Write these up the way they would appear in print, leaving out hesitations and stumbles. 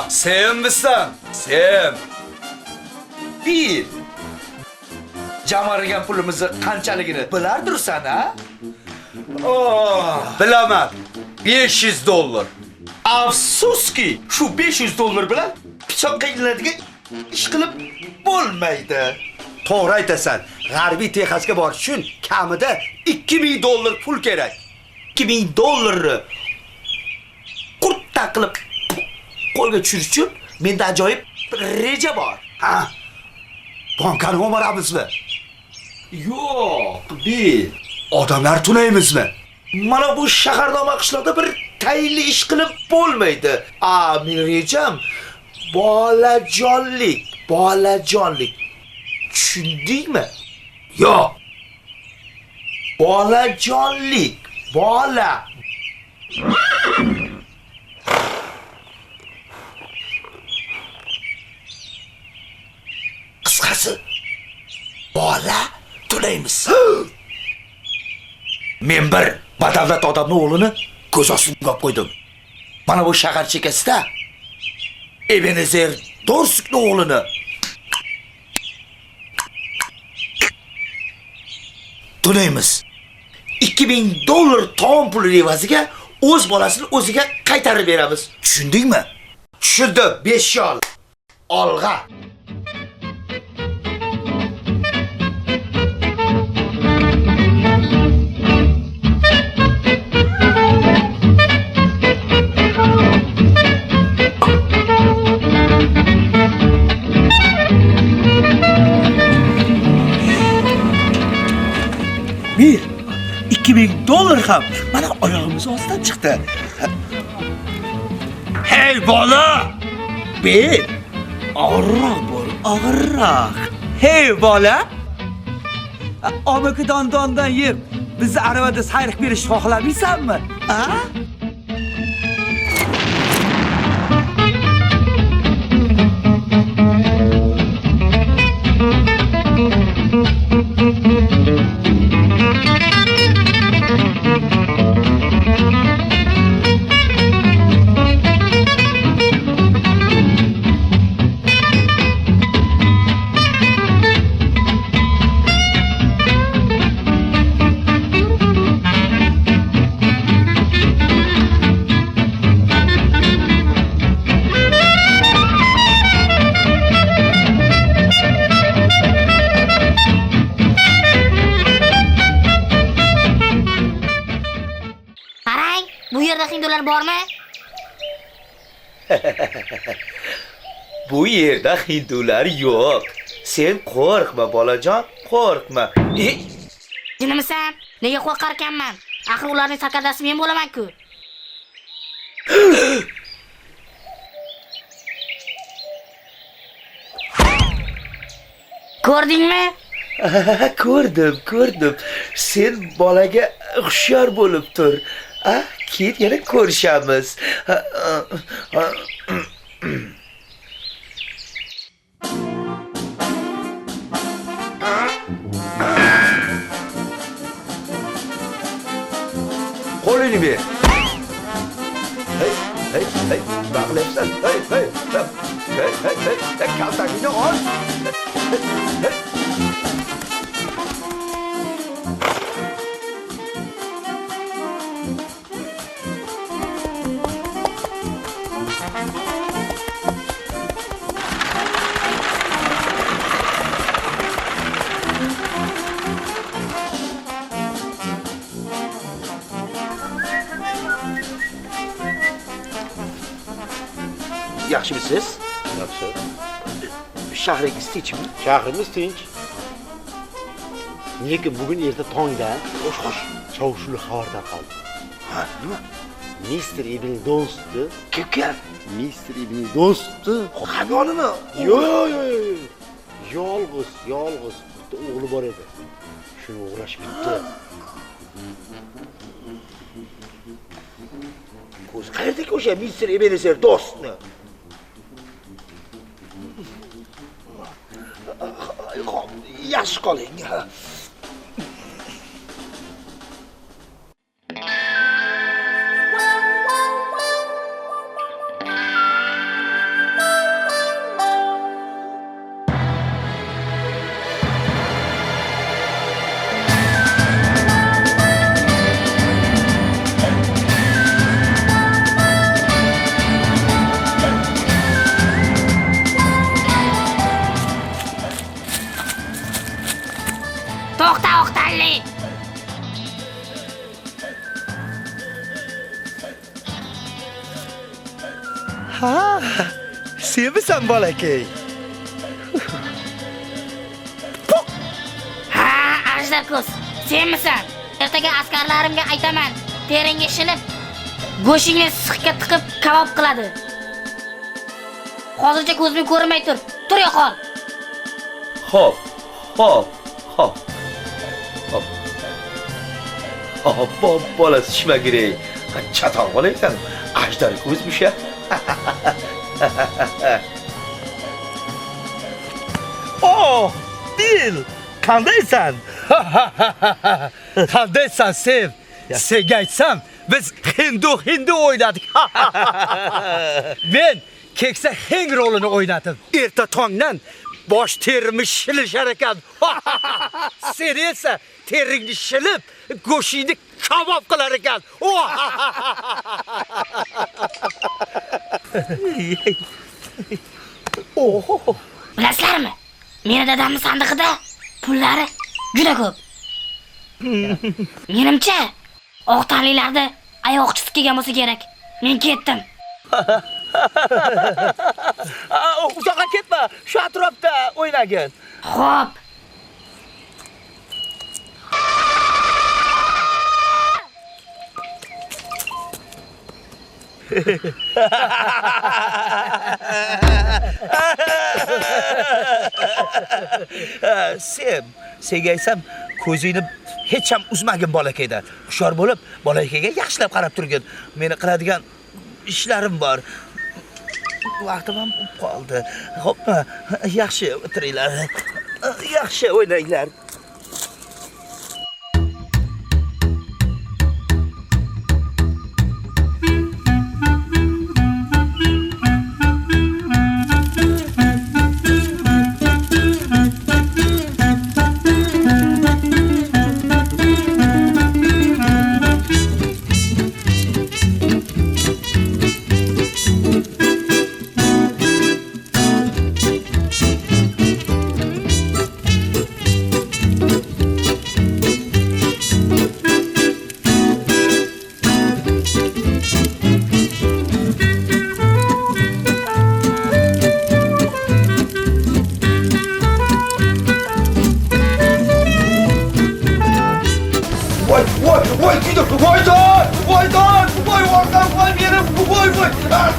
sen misan? Sen. Bil. Jamg'argan pulimizni qanchaligini bilardirsan, ha? Bilaman. $500. Afsuski, shu $500 bilan pichoq qilinadigan ish qilib bo'lmaydi. To'g'ri aytasan. G'arbiy Texasga borish uchun kamida $2000 pul kerak. $2000 qurtda qilib qo'lga tushirish uchun menda ajoyib bir reja bor. Ha. Bankani o'maramizmi? Yo'q, bil. Odamlar tunaymizmi? Mana bu shahardagi qishloqda bir tayinli ish qilib bo'lmaydi. Men rejam bolajonlik. Tushundingmi? Yo'q. Bolajonlik. Bola. Qisqasi, bola to'laymiz. Men bir badavlat odamning o'g'lini ko'z ostiga olib qo'ydim. Mana bu shahar chekkasida Ebenezer Dorskning o'g'lini to'laymiz. $2000 taom puli evaziga o'z bolasini o'ziga qaytarib beramiz. Tushundingmi? Tushundim. 5 yil. Olg'a. Bir, $2000 ham mana oyog'imiz ostidan chiqdi. Hey bola! Bil, og'irroq bo'l, og'irroq. Hey bola! Omaki dondan yeb, bizni aravada sayriq berishni xohlamaysanmi? Ha? Bormi? Bu yerda hindular yo'q. Sen qo'rqma bolajon, qo'rqma. Jinimisan? Nega qo'rqar ekanman? Axir ularning sakadasi men bo'laman-ku. Ko'rdingmi? Ko'rdim. Sen bolaga hushyor bo'lib tur. Keyin yana ko'rishamiz. Qo'lini ber. Hey, baqlayapsan. Hey, kaltagingni ol. Yaxshimisiz? Yaxshi. Shahringiz tinchmi? Shahrimiz tinch. Lekin bugun erta tongda Xo'sh. Chavushulik xabardan qoldi. Ha, nima? Mister Ibn Do'stni, Kimga? Mister Ibn Do'stni. Qagonimi? Yo'q. Yolg'iz bitta o'g'li bor edi. Shuni o'g'irlashib ketdi. Ko'z qayerdaki o'sha Mister Ebenezer Dostni? Yaxshi qoling. Ha, senmisan bolakay? Ha, Ajdarko'z, senmisan? Ertaga askarlarimga aytaman. Teringga shilib, go'shingni sixga tiqib kabob qiladi. Hozircha ko'zim ko'rmay tur. Tur yo'qol. Hop. Bolasi shima kerak. Chatoq bola ekan. Ajdar ko'zmish ya. Oh, Bil, qandaysan? Qandaysan Sev? Senga aytsam, biz Hindu o'ynadik. Men keksa Hing rolini o'ynadim. Erta tongdan bosh terimni shilishar ekan. Sen esa teringni shilib, go'shingni kabob qilar ekan. Bilasizlarmi? Meni dadamning sandig'ida pullari juda ko'p. Menimcha, oq tanlilarda ayoqchisi kelgan bo'lsa kerak. Men ketdim. Uzoqqa ketma, shu atrofda o'ynagin. Xo'p. Senga aytsam, ko'zingni hech ham uzmagin bolakaydan. Hushyor bo'lib, bolakayga yaxshilab qarab turgin. Meni qiladigan ishlarim bor. Vaqtim ham qoldi. Xo'pmi? Yaxshi o'tiringlar. Yaxshi o'ynanglar.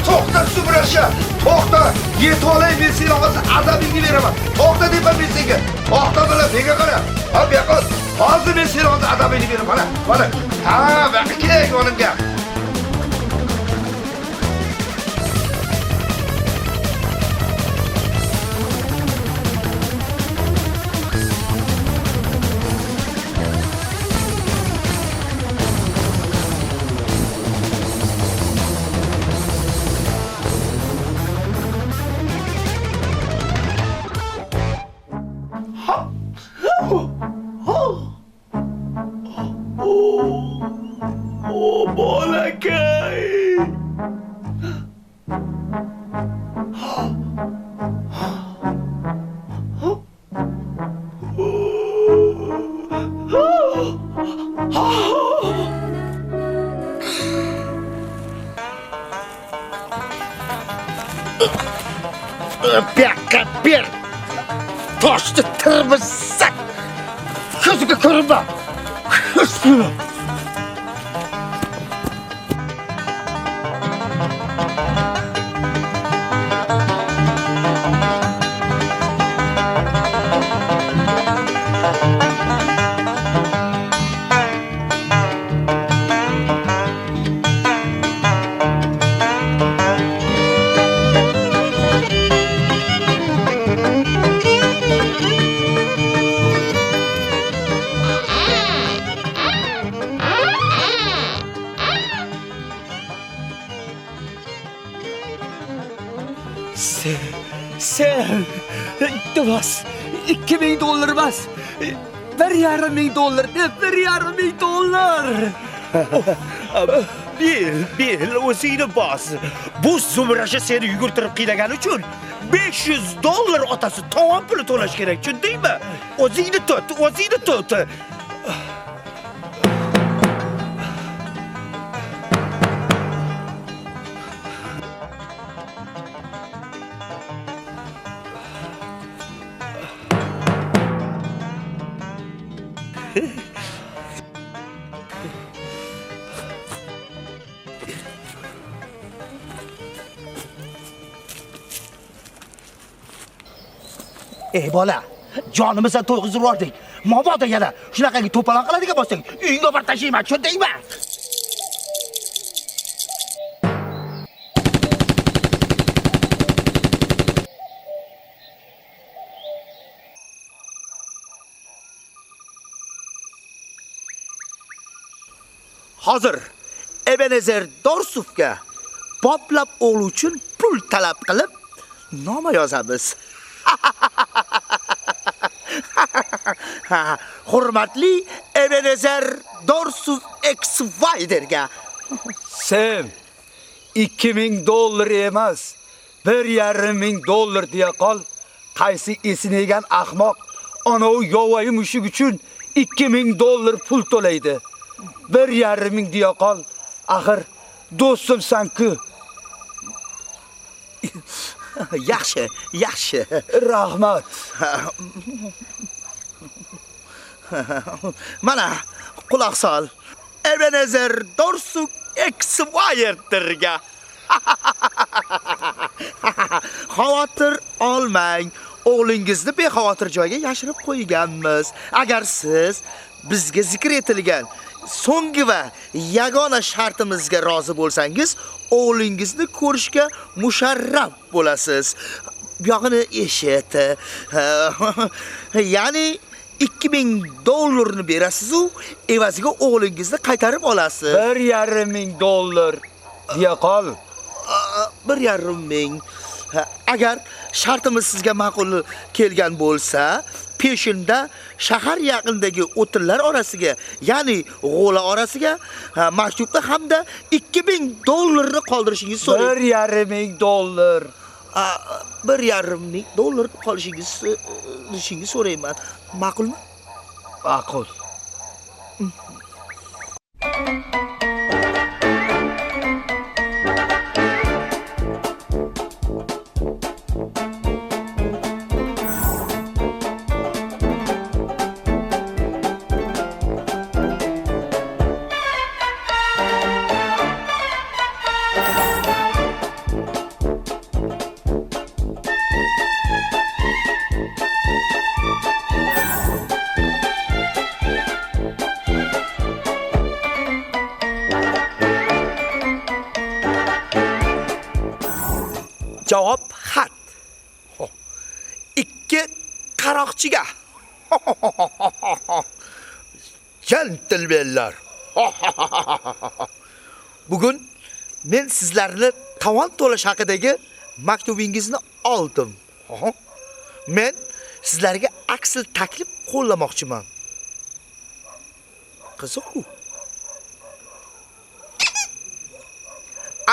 To'xta Subrasha, to'xta. Yetolay men seni hozir azabingni beraman. To'xta deyman men senga. To'xta bilan menga qara. Ha, bu yoqqa. Hozir men seni hozir azabingni beraman. Mana. Ha, bu yoqqa kerak yonimga. Bir toshni tirmizsak ko'ziga ko'rinma. Sen iltimos $2000 emas, $1,500. Bil, o'zingni bos. Bu Zumrasha seni yugurtirib qiynagani uchun $500 otasi tovon puli to'lash kerak, tushundingmi? O'zingni tut. Ey bola, jonimizdan to'yg'izib yubordik. Mabodo yana shunaqangi to'polon qiladigan bo'lsang, uyingga bir tashlayman, tushundingmi? Hozir Ebenezer Dorsovga poplab o'g'li uchun pul talab qilib noma yozamiz. Hurmatli Ebenezer Dorsov X-Widerga. Sen $2000 emas, $1,500 deya qol. Qaysi esini yegan ahmoq ana u yovoyi mushuk uchun $2000 pul to'laydi. 1,5 deya qol. Axir do'stimsan-ku. Yaxshi. Rahmat. Mana quloq sol. Ebenezer Dorsov X-Widerga. Xavotir olmang. O'g'lingizni bexavotir joyga yashirib qo'yganmiz. Agar siz bizga zikr etilgan so'nggi va yagona shartimizga rozi bo'lsangiz, o'g'lingizni ko'rishga musharraf bo'lasiz. Bu yog'ini eshit. Ya'ni $2000 ni berasiz u, evaziga o'g'lingizni qaytarib olasiz. $1,500 deya qol. 1,5 ming. Agar shartimiz sizga ma'qul kelgan bo'lsa, peshinda shahar yaqinidagi o'tinlar orasiga, ya'ni g'o'la orasiga maktubda hamda $2000 ni qoldirishingizni so'rayman. $1,500. $1,500 qolishingizni so'rayman. Ma'qulmi? Ma'qul. Javob xat. 2 qaroqchiga. Gentlemenlar. Bugun men sizlarni tovon to'lash haqidagi maktubingizni oldim. Men sizlarga aksl taklif qo'llamoqchiman. Qiziq-ku.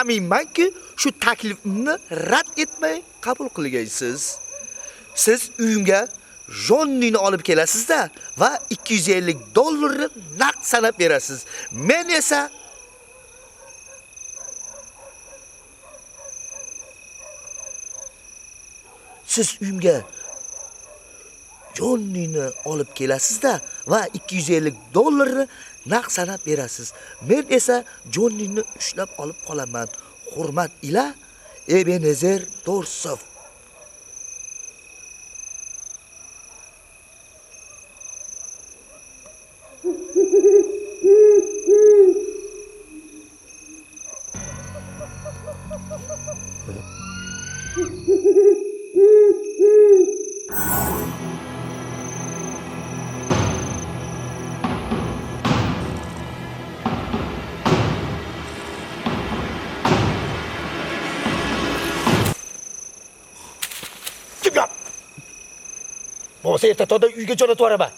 Aminmanki, shu taklifimni rad etmay qabul qilgaysiz. Siz uyimga Jonnini olib kelasiz-da va $250 ni naqd sanab berasiz. Men esa siz uyimga Jonnini olib kelasiz-da va $250 ni naqd sanab berasiz. Men esa Jonnini ushlab olib qolaman. Hurmat ila Ebenezer Dorsov. Bo'lsa erta tongda uyga jo'natib yuboraman.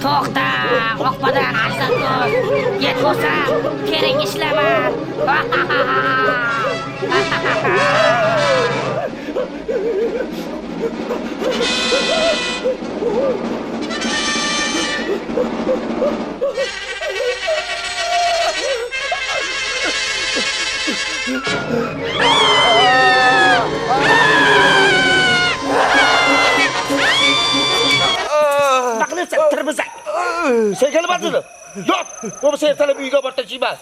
To'xta, oqpadan arzakor. Yetmasam, kering ishlaman. Sen kelmadingmi? Yot! Bo'lmasa ertalab uyga borib tashiyman.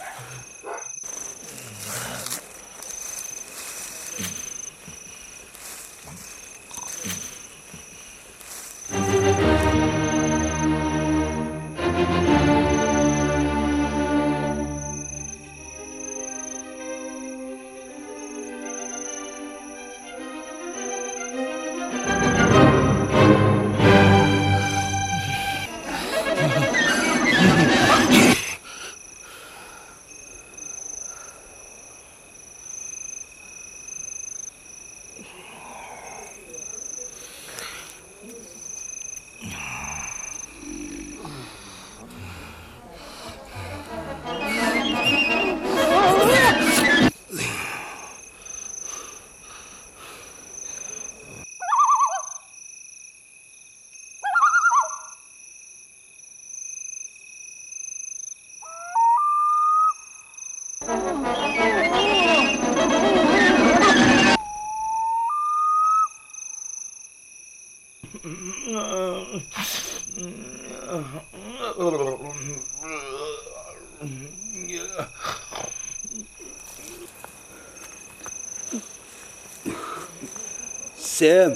Sen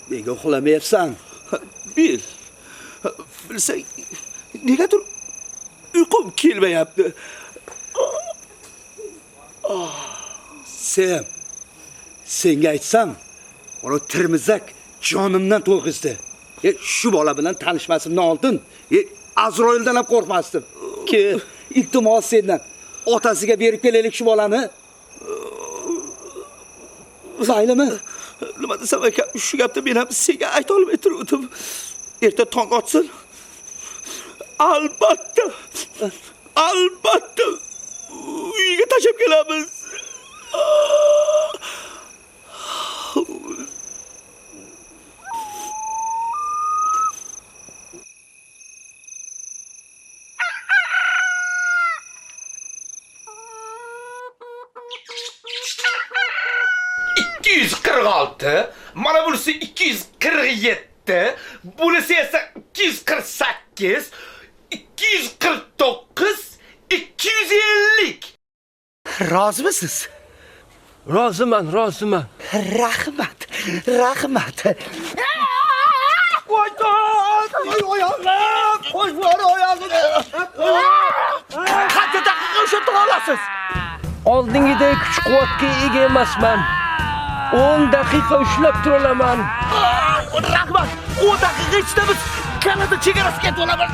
nega uxlamayapsan? Bil. Bilsang, negadir uyqum kelmayapti. Senga aytsam, ona Tirmizak jonimdan to'g'izdi. Shu bola bilan tanishmasimdan oldin, Azroildan ham qo'rqmasdim. Iltimos sendan otasiga berib kelaylik shu bolani. Maylimi? Nima desam ekan, shu gapni men ham senga ayta olmay turdim. Erta tong otsin. Albatta uyga tashlab kelamiz. Mana bunisi 247, bunisi esa 248, 249, 250. Rozimisiz? Roziman. Rahmat. Qancha daqiqa ushlab olasiz? Oldingidek kuch-quvvatga ega emasman. 10 daqiqa ushlab tura olaman. Rahmat. 10 daqiqa ichida biz Kanada chegarasiga yetib olamiz.